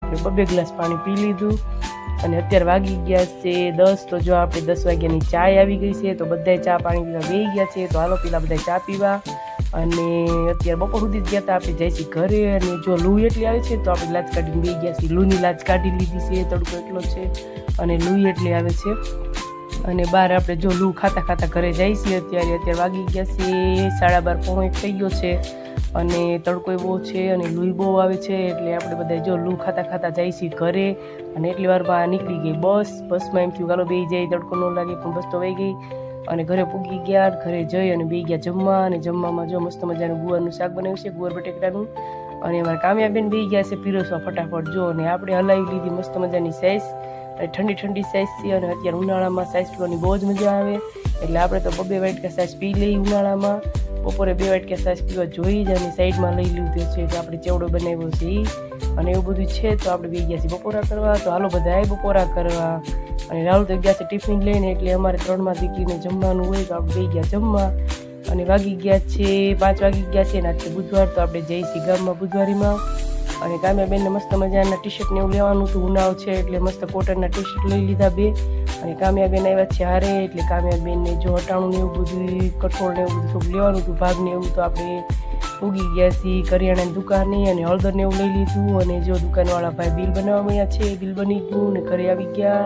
આપણે 2 ગ્લાસ પાણી પી લીધું અને અત્યારે વાગી ગયા છે 10. તો જો આપણે 10 વાગ્યાની ચાય આવી ગઈ છે, તો બધાય ચા પાણી પીવા બેસી ગયા છે. તો હાલો પેલા બધા ચા પીવા. અને અત્યારે બપોર સુધી જ ગયા હતા, આપણે જઈશી ઘરે. અને જો લૂ એટલી આવે છે તો આપણે લાચ કાઢીને બેસી ગયા છીએ. લૂની લાચ કાઢી લીધી છે, તડકો એટલો છે અને લૂ એટલી આવે છે. અને બહાર આપણે જો લૂ ખાતા ખાતા ઘરે જાય છીએ. અત્યારે વાગી ગયા છે 12:30 પોણો 1 થઈ ગયો છે અને તડકો બહુ છે અને લૂ બહુ આવે છે. એટલે આપણે બધા જો લૂ ખાતા ખાતા જાય છીએ ઘરે. અને એટલી વારમાં નીકળી ગઈ બસમાં એમ થયું ચાલો બેસી જાય, તડકો ન લાગે, પણ બસ તો વહી ગઈ. અને ઘરે પૂગી ગયા. ઘરે જઈ અને બેસી ગયા જમવા. અને જમવામાં જો મસ્ત મજાનું ગુવારનું શાક બનાવ્યું છે, ગુવાર બટેકાનું. અને અમારા કામયાબેન બેસી ગયા છે પીરસવા ફટાફટ. જો અને આપણે હલાવી લીધી મસ્ત મજાની સાઈઝ. ઠંડી ઠંડી સાઈઝ છે અને અત્યારે ઉનાળામાં સાઈઝ પીવાની બહુ જ મજા આવે. એટલે આપણે તો 2 વાટકા સાઈઝ પી લઈએ ઉનાળામાં. બપોરે 2 વાટકા સાઈઝ પીવા જોઈ જ. અને સાઈડમાં લઈ લીધું છે કે આપણે ચેવડો બનાવ્યો છે અને એવું બધું છે. તો આપણે બેસી ગયા છીએ બપોરા કરવા. તો હાલો બધા બપોરા કરવા. અને રાહુલ તો ગયા છે ટિફિન લઈને, એટલે અમારે 3 દીકરીને જમવાનું હોય તો આપણે બેસી ગયા જમવા. અને વાગી ગયા છે 5 વાગી ગયા છે ને આજે બુધવાર. તો આપણે જઈશી ગામમાં બુધવારીમાં. અને કામ્યાબેનને મસ્ત મજાના ટી-શર્ટ ને એવું લેવાનું હતું, ઉનાળો છે એટલે મસ્ત કોટનના ટી-શર્ટ લઈ લીધા 2. અને કામ્યાબેન આવ્યા છે હારે, એટલે કામ્યાબેનને જો હટાણું ને એવું બધું, કઠોળ ને એવું બધું થોડું લેવાનું હતું, ભાગ ને એવું. તો આપણે ઉગી ગયા છીએ કરિયાણાની દુકાને અને હળદર ને એવું લઈ લીધું. અને જો દુકાનવાળા ભાઈ બિલ બનાવવા મળ્યા છે, બિલ બની ગયું ને ઘરે આવી ગયા.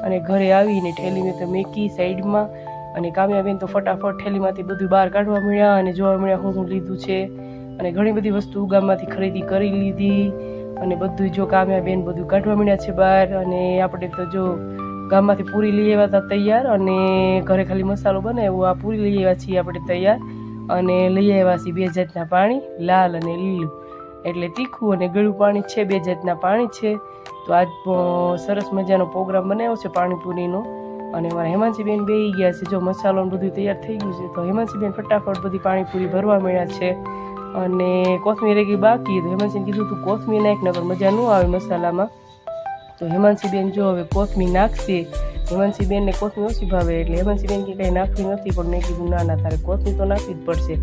અને ઘરે આવીને ઠેલી મેં તો મેકી સાઈડમાં. અને કામ્યાબેન તો ફટાફટ ઠેલીમાંથી બધું બહાર કાઢવા મળ્યા અને જોવા મળ્યા હું લીધું છે. અને ઘણી બધી વસ્તુ ગામમાંથી ખરીદી કરી લીધી. અને બધું જો કામ્યાબેન બધું કાઢવા મળ્યા છે બહાર. અને આપણે તો જો ગામમાંથી પૂરી લઈ આવ્યા હતા તૈયાર. અને ઘરે ખાલી મસાલો બનાવ્યો. આ પૂરી લઈ આવ્યા છીએ આપણે તૈયાર. અને લઈ આવ્યા છીએ 2 જાતના પાણી, લાલ અને લીલું. એટલે તીખું અને ગળું પાણી છે, 2 જાતના પાણી છે. તો આજ સરસ મજાનો પ્રોગ્રામ બનાવ્યો છે પાણીપુરીનો. અને અમારા હેમાંશીબેન બેસી ગયા છે. જો મસાલો બધું તૈયાર થઈ ગયું છે. તો હેમાંશીબેન ફટાફટ બધી પાણીપુરી ભરવા મળ્યા છે. અને કોથમીર રેગી બાકી. તો હેમાંશીને કીધું તું કોથમીર નાખ, નકર મજા ન આવે મસાલામાં. તો હેમાંશીબેન જો હવે કોથમીર નાખશે. હેમાંશીબેનને કોથમીર ઓછી ભાવે, એટલે હેમાંશીબેન કે કંઈ નાખવી નથી. પણ મેં કીધું ના તારે કોથમીર તો નાખવી જ પડશે.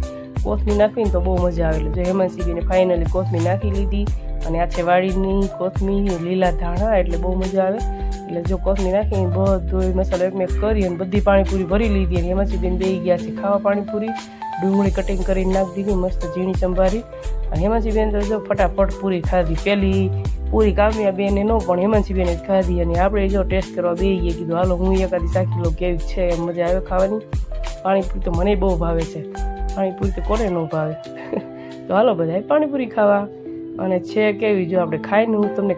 કોથમીર નાખવીને તો બહુ મજા આવે. એટલે જો હેમાંશીબેને ફાઇનલી કોથમીર નાખી લીધી. અને આ છે વાડીની કોથમીર, લીલા ધાણા, એટલે બહુ મજા આવે. એટલે જો કોથમીર નાખીને બધો મસાલો એકમેક કરી અને બધી પાણીપુરી ભરી લીધી. અને હેમાંશીબેન બેસી ગયા છે ખાવા પાણીપુરી. ડુંગળી કટિંગ કરીને નાખી દીધી મસ્ત ઝીણી સંભારી. અને હેમાંશીબેન તો જો ફટાફટ પૂરી ખાધી. પહેલી પૂરી કામ્યાબેને ન, પણ હેમાંશીબેને જ ખાધી. અને આપણે જો ટેસ્ટ કરવા બેસી ગયા. કીધું હાલો હું એકાદી શાકી લો કેવી છે, એમ મજા આવે ખાવાની. પાણીપુરી તો મને બહુ ભાવે છે. પાણીપુરી તો કોને ન ભાવે. તો હાલો બધા પાણીપુરી ખાવા. અને છે કેવી જો આપણે ખાઈને હું તમને